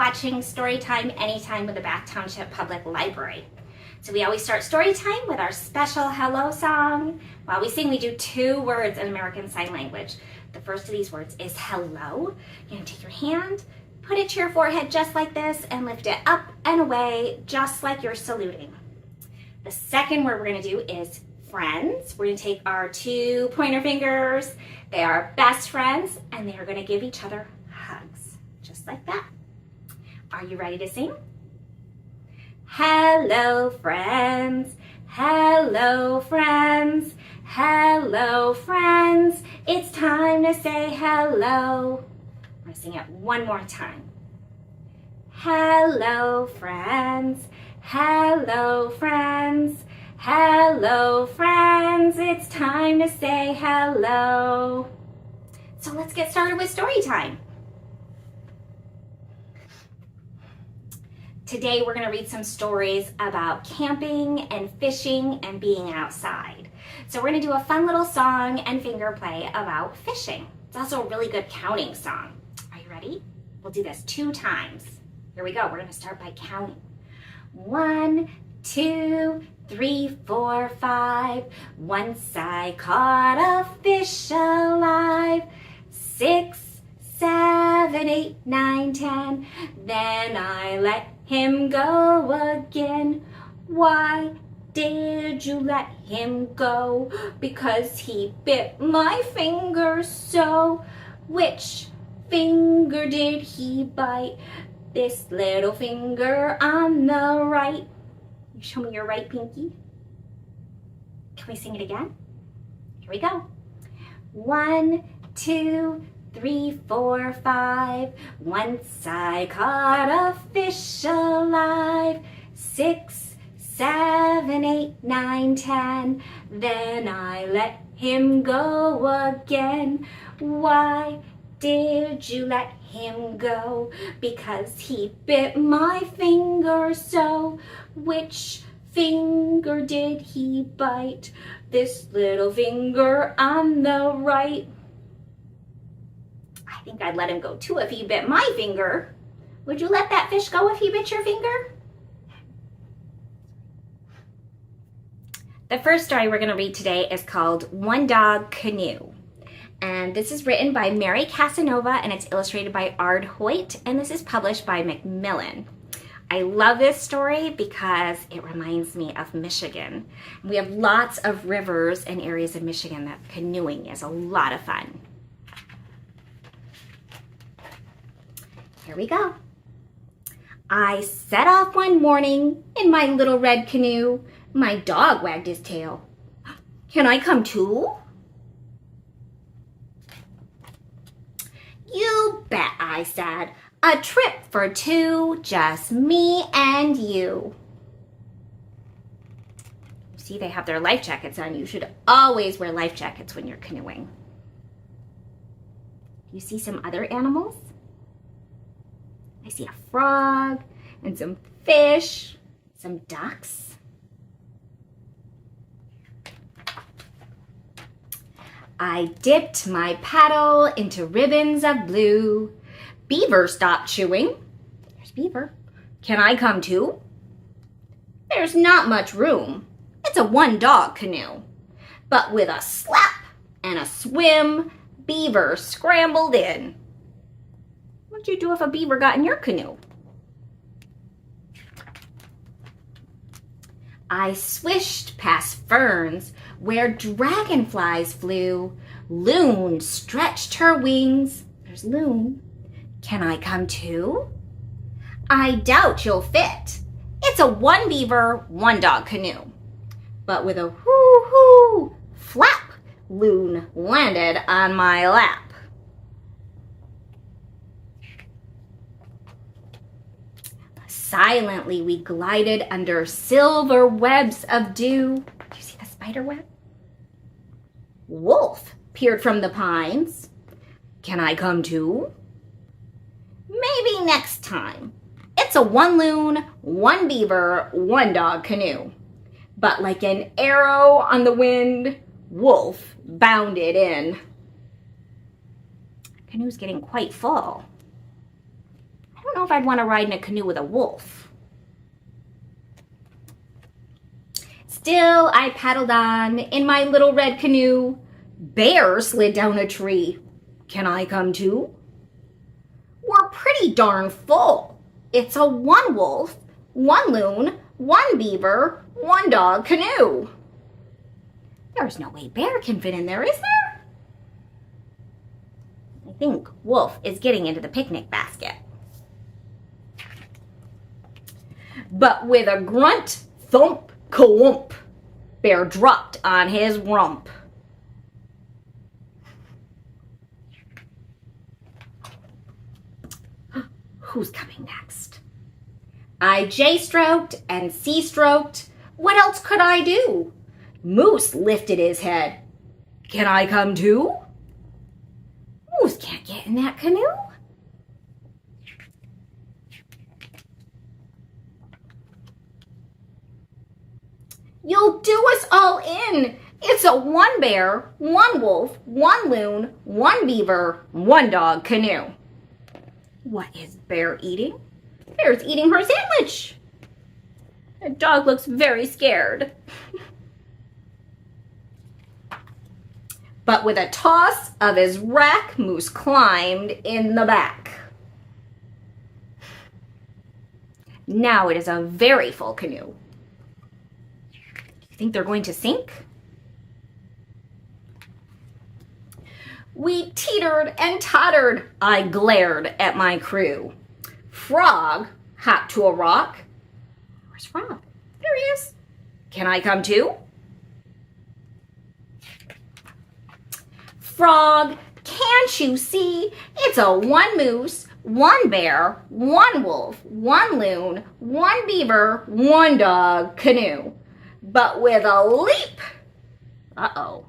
watching Storytime Anytime with the Bath Township Public Library. So we always start Storytime with our special hello song. While we sing, we do 2 words in American Sign Language. The first of these words is hello. You're gonna take your hand, put it to your forehead just like this, and lift it up and away just like you're saluting. The second word we're gonna do is friends. We're gonna take our 2 pointer fingers. They are best friends, and they are gonna give each other hugs, just like that. Are you ready to sing? Hello, friends. Hello, friends. Hello, friends. It's time to say hello. I'm gonna sing it one more time. Hello, friends. Hello, friends. Hello, friends. It's time to say hello. So let's get started with story time. Today we're going to read some stories about camping and fishing and being outside. So we're going to do a fun little song and finger play about fishing. It's also a really good counting song. Are you ready? We'll do this 2 times. Here we go. We're going to start by counting. 1, 2, 3, 4, 5. Once I caught a fish alive. 6, 7, 8, 9, 10. Then I let him go again. Why did you let him go? Because he bit my finger so. Which finger did he bite? This little finger on the right. You show me your right pinky. Can we sing it again? Here we go. 1, 2, 3, 4, 5. Once I caught a fish alive. 6, 7, 8, 9, 10. Then I let him go again. Why did you let him go? Because he bit my finger so. Which finger did he bite? This little finger on the right. I think I'd let him go too if he bit my finger. Would you let that fish go if he bit your finger? The first story we're going to read today is called One Dog Canoe. And this is written by Mary Casanova and it's illustrated by Ard Hoyt, and this is published by Macmillan. I love this story because it reminds me of Michigan. We have lots of rivers and areas of Michigan that canoeing is a lot of fun. Here we go. I set off one morning in my little red canoe. My dog wagged his tail. Can I come too? You bet, I said. A trip for 2, just me and you. See, they have their life jackets on. You should always wear life jackets when you're canoeing. You see some other animals? I see a frog and some fish, some ducks. I dipped my paddle into ribbons of blue. Beaver stopped chewing. There's Beaver. Can I come too? There's not much room. It's a 1-dog canoe. But with a slap and a swim, Beaver scrambled in. What'd you do if a beaver got in your canoe? I swished past ferns where dragonflies flew. Loon stretched her wings. There's Loon. Can I come too? I doubt you'll fit. It's a 1-beaver, 1-dog canoe. But with a hoo-hoo flap, Loon landed on my lap. Silently we glided under silver webs of dew. Do you see the spider web? Wolf peered from the pines. Can I come too? Maybe next time. It's a 1 loon, 1 beaver, 1-dog canoe. But like an arrow on the wind, Wolf bounded in. The canoe's getting quite full. I don't know if I'd want to ride in a canoe with a wolf. Still, I paddled on in my little red canoe. Bear slid down a tree. Can I come too? We're pretty darn full. It's a 1 wolf, 1 loon, 1 beaver, 1 dog canoe. There's no way Bear can fit in there, is there? I think Wolf is getting into the picnic basket. But with a grunt, thump, ka-wump, Bear dropped on his rump. Who's coming next? I J-stroked and C-stroked. What else could I do? Moose lifted his head. Can I come too? Moose can't get in that canoe. You'll do us all in. It's a 1 bear, 1 wolf, 1 loon, 1 beaver, 1 dog canoe. What is Bear eating? Bear's eating her sandwich. The dog looks very scared. But with a toss of his rack, Moose climbed in the back. Now it is a very full canoe. Do you think they're going to sink? We teetered and tottered. I glared at my crew. Frog hopped to a rock. Where's Frog? There he is. Can I come too? Frog, can't you see? It's a 1 moose, 1 bear, 1 wolf, 1 loon, 1 beaver, 1 dog canoe. But with a leap, uh-oh.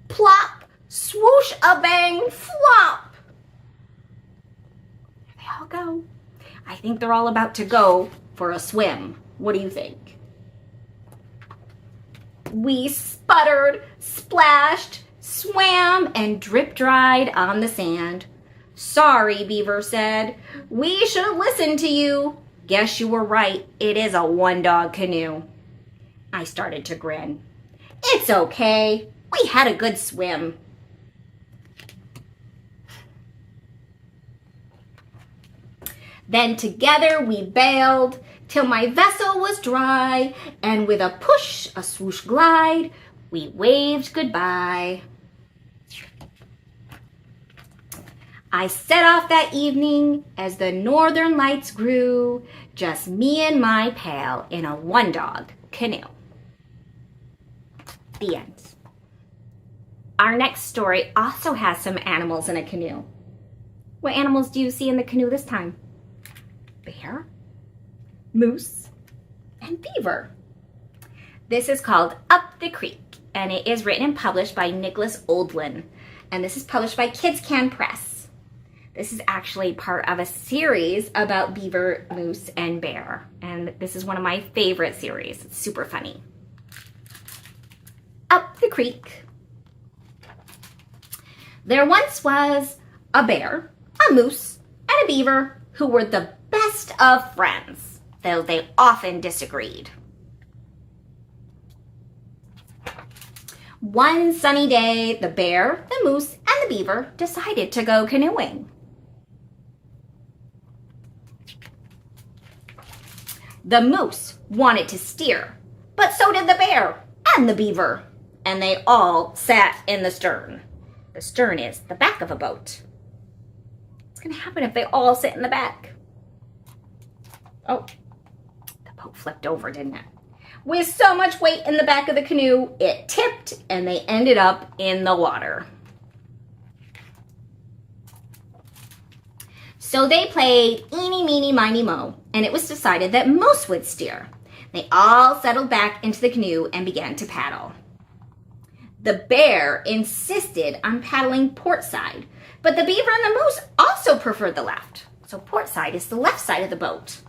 Plop, swoosh, a bang, flop. There they all go. I think they're all about to go for a swim. What do you think? We sputtered, splashed, swam, and drip-dried on the sand. Sorry, Beaver said. We should have listened to you. Guess you were right. It is a 1-dog canoe. I started to grin. It's okay. We had a good swim. Then together we bailed till my vessel was dry, and with a push, a swoosh glide, we waved goodbye. I set off that evening as the northern lights grew, just me and my pal in a 1-dog canoe. The end. Our next story also has some animals in a canoe. What animals do you see in the canoe this time? Bear, moose, and beaver. This is called Up the Creek, and it is written and published by Nicholas Oldland, and this is published by Kids Can Press. This is actually part of a series about beaver, moose, and bear, and this is one of my favorite series. It's super funny. Up the creek. There once was a bear, a moose, and a beaver who were the best of friends, though they often disagreed. One sunny day, the bear, the moose, and the beaver decided to go canoeing. The moose wanted to steer, but so did the bear and the beaver, and they all sat in the stern. The stern is the back of a boat. What's going to happen if they all sit in the back? Oh, the boat flipped over, didn't it? With so much weight in the back of the canoe, it tipped and they ended up in the water. So they played eeny, meeny, miny, moe, and it was decided that Moose would steer. They all settled back into the canoe and began to paddle. The bear insisted on paddling port side, but the beaver and the moose also preferred the left. So port side is the left side of the boat.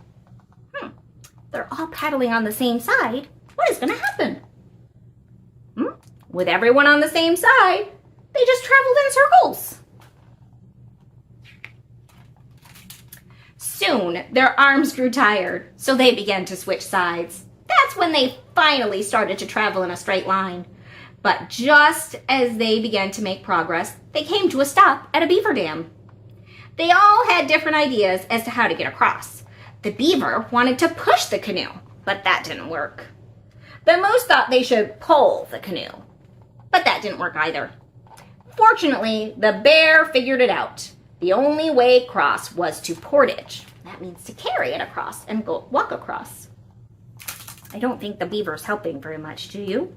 They're all paddling on the same side. What is going to happen? With everyone on the same side, they just traveled in circles. Soon, their arms grew tired, so they began to switch sides. That's when they finally started to travel in a straight line. But just as they began to make progress, they came to a stop at a beaver dam. They all had different ideas as to how to get across. The beaver wanted to push the canoe, but that didn't work. The moose thought they should pull the canoe, but that didn't work either. Fortunately, the bear figured it out. The only way across was to portage. That means to carry it across and walk across. I don't think the beaver's helping very much, do you?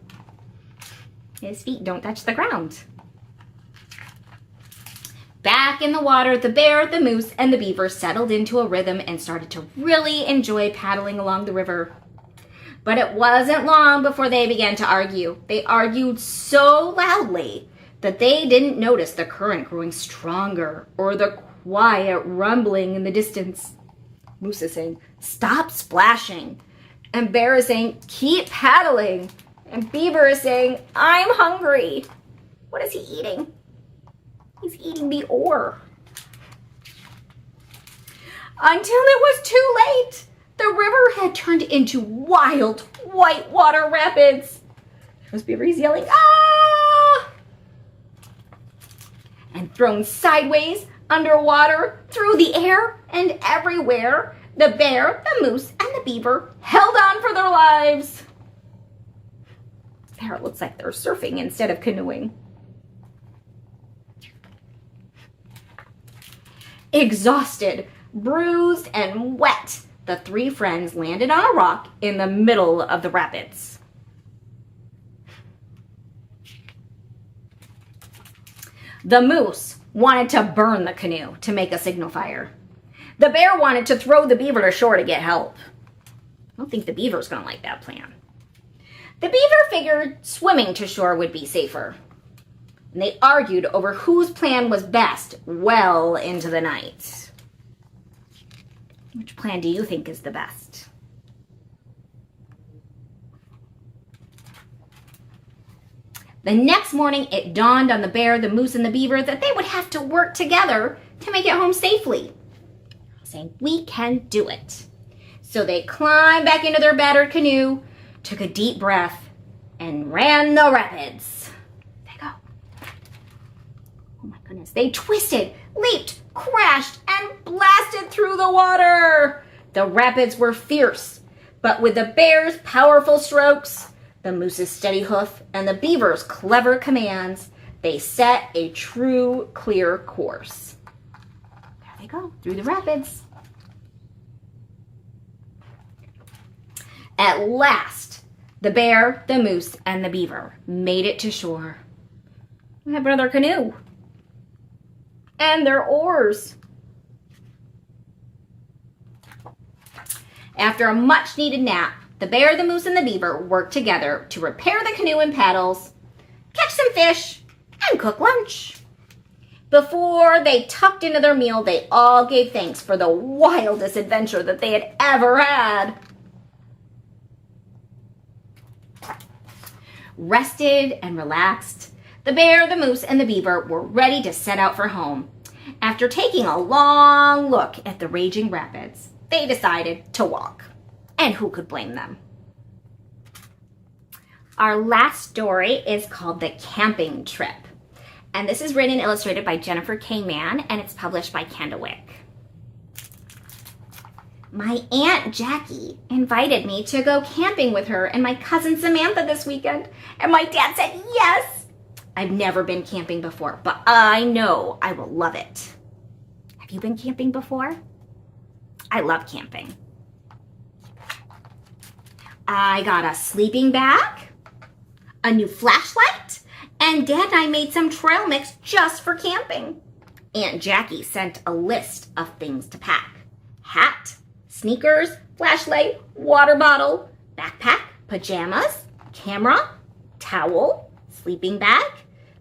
His feet don't touch the ground. Back in the water, the bear, the moose, and the beaver settled into a rhythm and started to really enjoy paddling along the river. But it wasn't long before they began to argue. They argued so loudly that they didn't notice the current growing stronger or the quiet rumbling in the distance. Moose is saying, "Stop splashing." And Bear is saying, "Keep paddling." And Beaver is saying, "I'm hungry." What is he eating? He's eating the oar. Until it was too late. The river had turned into wild whitewater rapids. There's Beaver, he's yelling, "Ah!" And thrown sideways, underwater, through the air, and everywhere, the bear, the moose, and the beaver held on for their lives. There it looks like they're surfing instead of canoeing. Exhausted, bruised, and wet, the three friends landed on a rock in the middle of the rapids. The moose wanted to burn the canoe to make a signal fire. The bear wanted to throw the beaver to shore to get help. I don't think the beaver's going to like that plan. The beaver figured swimming to shore would be safer. And they argued over whose plan was best well into the night. Which plan do you think is the best? The next morning, it dawned on the bear, the moose, and the beaver that they would have to work together to make it home safely. Saying, "We can do it." So they climbed back into their battered canoe, took a deep breath, and ran the rapids. There they go. Oh my goodness. They twisted, leaped, crashed, and blasted through the water. The rapids were fierce, but with the bear's powerful strokes, the moose's steady hoof, and the beaver's clever commands, they set a true clear course. There they go, through the rapids. At last, the bear, the moose, and the beaver made it to shore. What happened to their canoe? And their oars. After a much-needed nap, the bear, the moose, and the beaver worked together to repair the canoe and paddles, catch some fish, and cook lunch. Before they tucked into their meal, they all gave thanks for the wildest adventure that they had ever had. Rested and relaxed, the bear, the moose, and the beaver were ready to set out for home. After taking a long look at the raging rapids, they decided to walk. And who could blame them? Our last story is called The Camping Trip. And this is written and illustrated by Jennifer K. Mann, and it's published by Canoeing. My Aunt Jackie invited me to go camping with her and my cousin Samantha this weekend, and my dad said yes. I've never been camping before, but I know I will love it. Have you been camping before? I love camping. I got a sleeping bag, a new flashlight, and Dad and I made some trail mix just for camping. Aunt Jackie sent a list of things to pack. Hat, sneakers, flashlight, water bottle, backpack, pajamas, camera, towel, sleeping bag,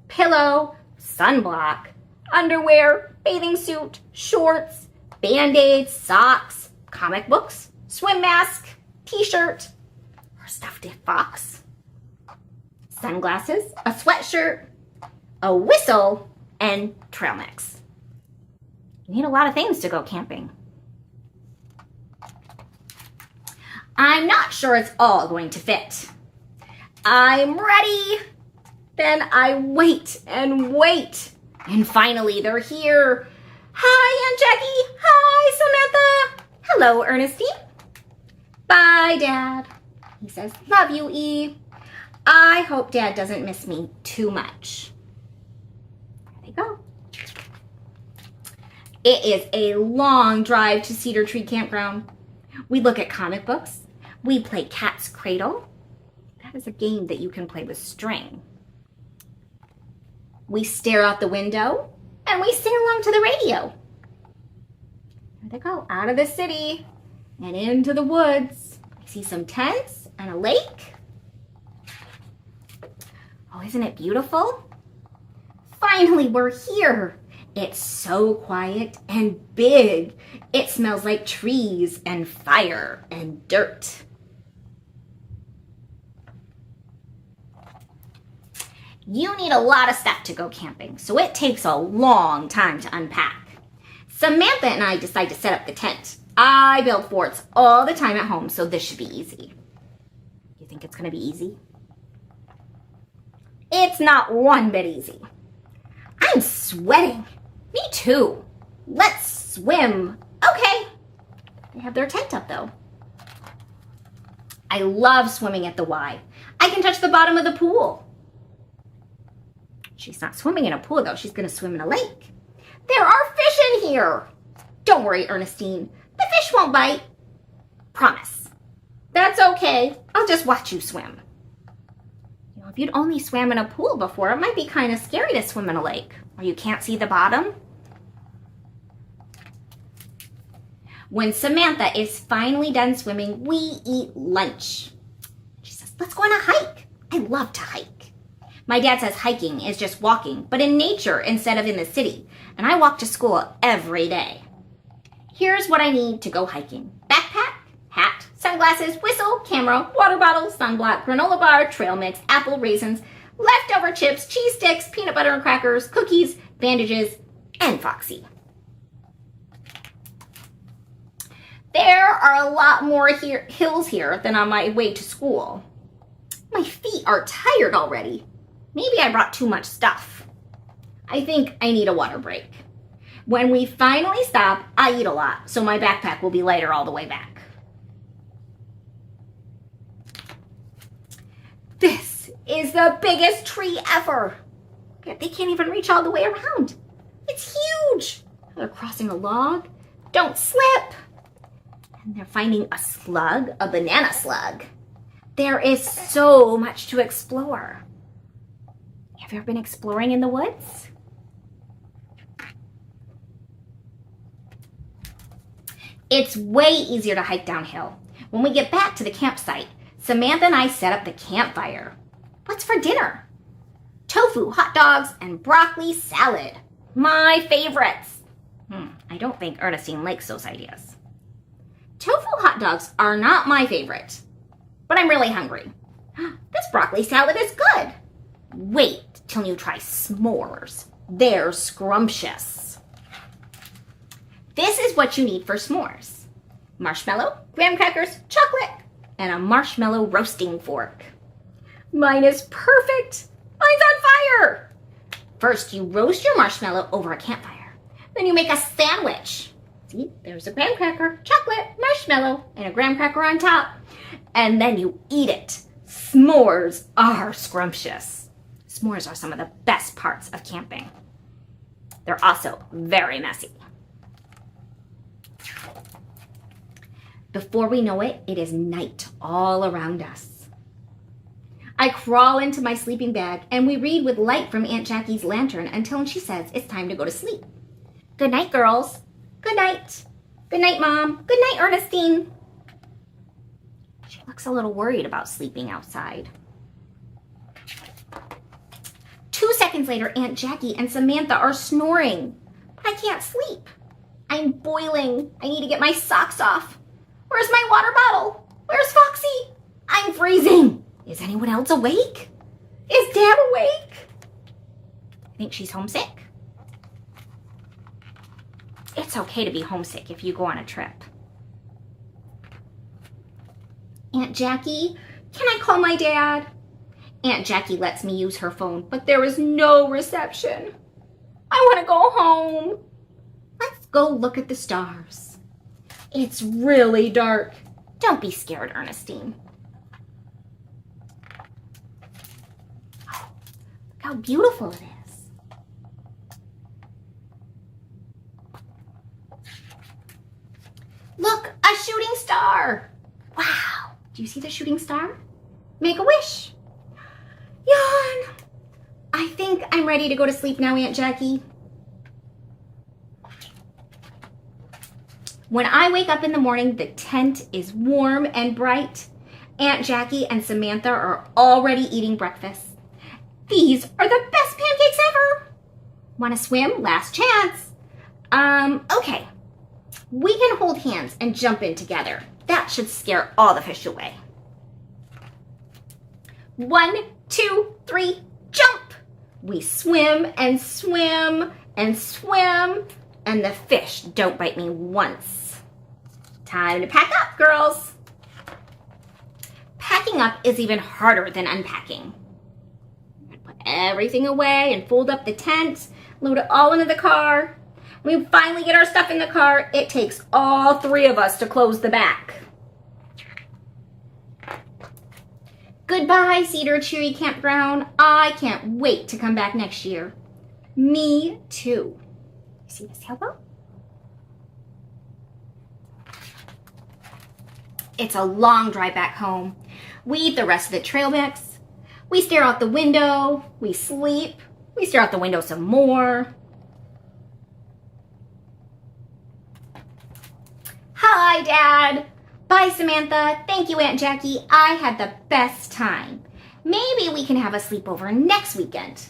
pillow, sunblock, underwear, bathing suit, shorts, Band-Aids, socks, comic books, swim mask, t-shirt, or stuffed fox, sunglasses, a sweatshirt, a whistle, and trail mix. You need a lot of things to go camping. I'm not sure it's all going to fit. I'm ready. Then I wait and wait. And finally they're here. Hi, Aunt Jackie. Hi, Samantha. Hello, Ernestine. Bye, Dad. He says, love you, E. I hope Dad doesn't miss me too much. There they go. It is a long drive to Cedar Tree Campground. We look at comic books. We play Cat's Cradle. That is a game that you can play with string. We stare out the window and we sing along to the radio. There they go, out of the city and into the woods. I see some tents and a lake. Oh, isn't it beautiful? Finally, we're here. It's so quiet and big. It smells like trees and fire and dirt. You need a lot of stuff to go camping, so it takes a long time to unpack. Samantha and I decide to set up the tent. I build forts all the time at home, so this should be easy. You think it's going to be easy? It's not one bit easy. I'm sweating. Me too. Let's swim. Okay. They have their tent up though. I love swimming at the Y. I can touch the bottom of the pool. She's not swimming in a pool though. She's going to swim in a lake. There are fish in here. Don't worry, Ernestine. The fish won't bite. Promise. That's okay. I'll just watch you swim. You know, if you'd only swam in a pool before, it might be kind of scary to swim in a lake where you can't see the bottom. When Samantha is finally done swimming, we eat lunch. She says, let's go on a hike. I love to hike. My dad says hiking is just walking, but in nature instead of in the city. And I walk to school every day. Here's what I need to go hiking. Backpack, hat, sunglasses, whistle, camera, water bottle, sunblock, granola bar, trail mix, apple, raisins, leftover chips, cheese sticks, peanut butter and crackers, cookies, bandages, and Foxy. There are a lot more hills here than on my way to school. My feet are tired already. Maybe I brought too much stuff. I think I need a water break. When we finally stop, I eat a lot, so my backpack will be lighter all the way back. This is the biggest tree ever. They can't even reach all the way around. It's huge. They're crossing a log. Don't slip. And they're finding a slug, a banana slug. There is so much to explore. Have you ever been exploring in the woods? It's way easier to hike downhill. When we get back to the campsite, Samantha and I set up the campfire. What's for dinner? Tofu, hot dogs, and broccoli salad. My favorites. I don't think Ernestine likes those ideas. Tofu hot dogs are not my favorite, but I'm really hungry. This broccoli salad is good. Wait till you try s'mores. They're scrumptious. This is what you need for s'mores. Marshmallow, graham crackers, chocolate, and a marshmallow roasting fork. Mine is perfect. Mine's on fire. First, you roast your marshmallow over a campfire. Then you make a sandwich. See, there's a graham cracker, chocolate, marshmallow, and a graham cracker on top. And then you eat it. S'mores are scrumptious. S'mores are some of the best parts of camping. They're also very messy. Before we know it, it is night all around us. I crawl into my sleeping bag and we read with light from Aunt Jackie's lantern until she says it's time to go to sleep. Good night, girls. Good night. Good night, Mom. Good night, Ernestine. She looks a little worried about sleeping outside. 2 seconds later, Aunt Jackie and Samantha are snoring. But I can't sleep. I'm boiling. I need to get my socks off. Where's my water bottle? Where's Foxy? I'm freezing. Is anyone else awake? Is Dad awake? I think she's homesick. It's okay to be homesick if you go on a trip. Aunt Jackie, can I call my dad? Aunt Jackie lets me use her phone, but there is no reception. I want to go home. Let's go look at the stars. It's really dark. Don't be scared, Ernestine. Oh, look how beautiful it is. Look, a shooting star. Wow. Do you see the shooting star? Make a wish. Yawn. I think I'm ready to go to sleep now, Aunt Jackie. When I wake up in the morning, the tent is warm and bright. Aunt Jackie and Samantha are already eating breakfast. These are the best pancakes ever. Want to swim? Last chance. Okay. We can hold hands and jump in together. That should scare all the fish away. 1, 2, 3, jump! We swim and swim and swim, and the fish don't bite me once. Time to pack up, girls. Packing up is even harder than unpacking. Put everything away and fold up the tent, load it all into the car. When we finally get our stuff in the car, it takes all 3 of us to close the back. Goodbye, Cedar Tree Campground. I can't wait to come back next year. Me too. You see the sailboat? It's a long drive back home. We eat the rest of the trail mix. We stare out the window. We sleep. We stare out the window some more. Hi, Dad. Bye, Samantha. Thank you, Aunt Jackie. I had the best time. Maybe we can have a sleepover next weekend.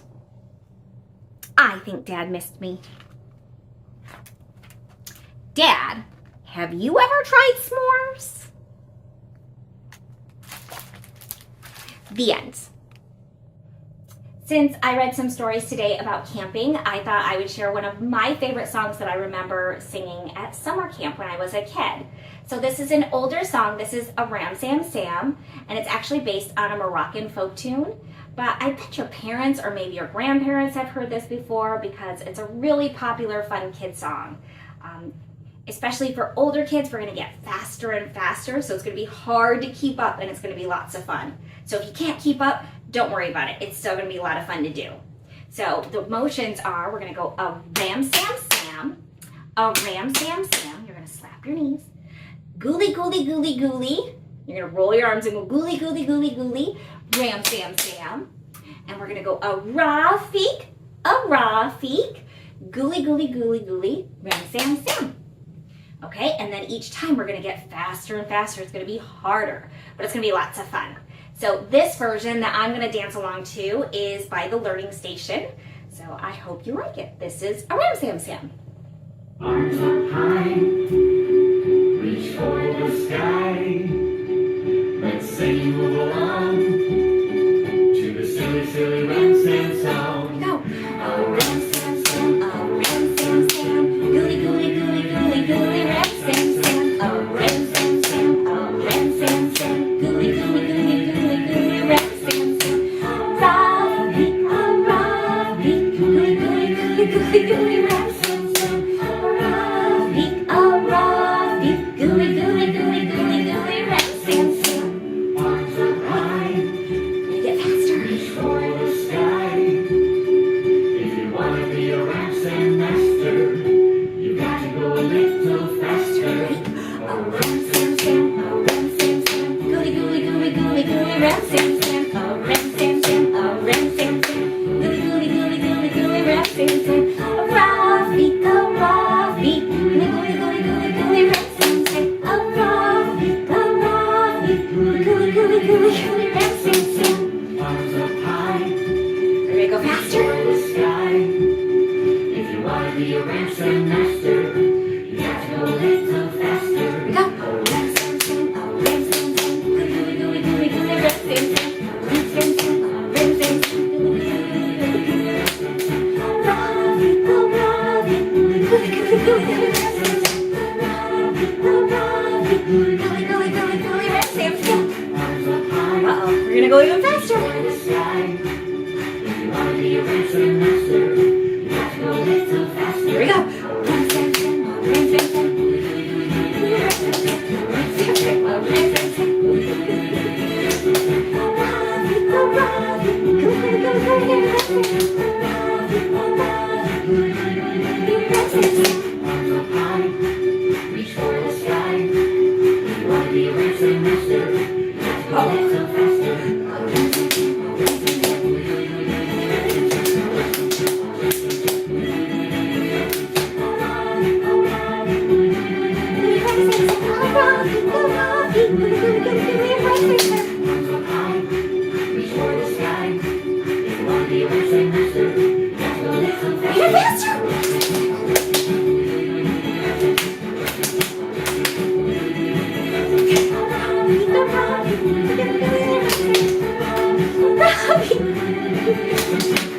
I think Dad missed me. Dad, have you ever tried s'mores? The end. Since I read some stories today about camping, I thought I would share one of my favorite songs that I remember singing at summer camp when I was a kid. So this is an older song. This is a Ram Sam Sam, and it's actually based on a Moroccan folk tune. But I bet your parents or maybe your grandparents have heard this before because it's a really popular, fun kid song. Especially for older kids, we're gonna get faster and faster, so it's gonna be hard to keep up and it's gonna be lots of fun. So if you can't keep up, don't worry about it. It's still gonna be a lot of fun to do. So the motions are, we're gonna go a Ram Sam Sam, a Ram Sam Sam. You're gonna slap your knees. Gooly, gooly, gooly, gooly. You're gonna roll your arms and go gooly, gooly, gooly, gooly. Ram Sam Sam. And we're gonna go a Rafiq, gooly, gooly, gooly, gooly, Ram Sam Sam. Okay, and then each time we're gonna get faster and faster. It's gonna be harder, but it's gonna be lots of fun. So this version that I'm gonna dance along to is by the Learning Station. So I hope you like it. This is a Ram Sam Sam. Arms up high, reach for the sky. Let's sing move along to the silly, silly Ram Sam song. Go. A Ram Sam Sam, A Ram Sam Sam, gooly, gooly, gooly, gooly, gooly, Ram Sam Sam. A Ram Sam Sam, a Ram Sam Sam, gooly, gooly, gooly, gooly, gooly, Ram Sam Sam. Rafiq, gooly, gooly, gooly, gooly, gooly, Ram Sam Sam. Rafiq, gooly, gooly, gooly, gooly, gooly, Ram Sam Sam. arms up high, You get faster. reach for the sky. If you want to be a Ram Sam master, you got to go a little faster. A Ram Sam Sam, a Ram Sam Sam, gooly, gooly, gooly, gooly, gooly, Ram Sam Sam. A Ram Sam Sam, a Ram Sam Sam, gooly, gooly, gooly, gooly, gooly, Ram Sam Sam. A Rafiq, gooly, gooly, gooly, gooly, Ram Sam Sam. A Rafiq, gooly, gooly, gooly, gooly, Ram Sam Sam. Arms up high, Are we gonna go faster? the sky. If you want to be a Ram Sam master, you got to go a little faster. Go. A Ram Sam Sam, a Ram Sam Sam, gooly, gooly, gooly, gooly, gooly, Ram Sam Sam. A Ram Sam Sam, a Ram Sam Sam, gooly, gooly, gooly, gooly, gooly, Ram Sam Sam. Rafiq, gooly, gooly, gooly, gooly, Ram Sam Sam. Rafiq, gooly, gooly, gooly, gooly, Ram Sam Sam. We're gonna go even faster. The sky. If you want to be a racing master, you have to go a little faster. Here we go. Arms up high, reach for the sky. If you want to be a racing master, you have to go a little faster. Arms up high, reach for the sky. If you want to be a racing master, you have to go a little Even faster. faster.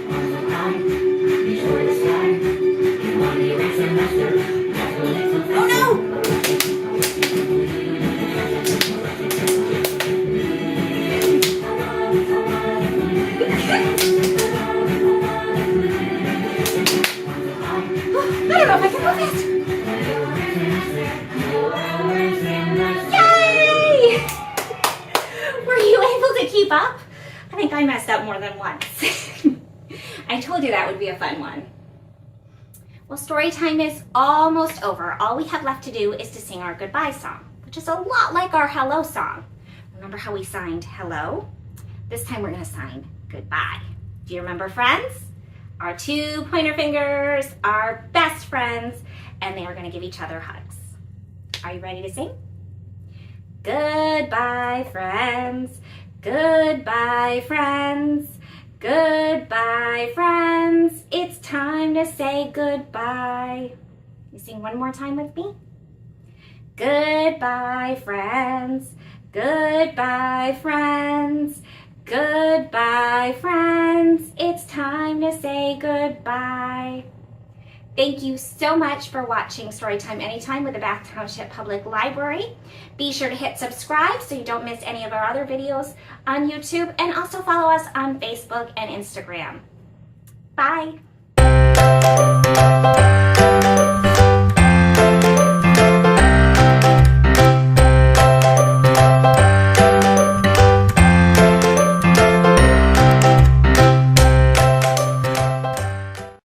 Arms up high, reach for the sky. If you want to be a racing master, you have to go a little faster. Oh no! I don't know if I can go faster. Yay! Were you able to keep up? I think I messed up more than once. I told you that would be a fun one. Well, story time is almost over. All we have left to do is to sing our goodbye song, which is a lot like our hello song. Remember how we signed hello? This time we're gonna sign goodbye. Do you remember, friends? Our two pointer fingers are best friends, and they are gonna give each other hugs. Are you ready to sing? Goodbye, friends. Goodbye, friends. Goodbye, friends. It's time to say goodbye. You sing one more time with me? Goodbye, friends. Goodbye, friends. Goodbye, friends. It's time to say goodbye. Thank you so much for watching Storytime Anytime with the Bath Township Public Library. Be sure to hit subscribe so you don't miss any of our other videos on YouTube, and also follow us on Facebook and Instagram. Bye.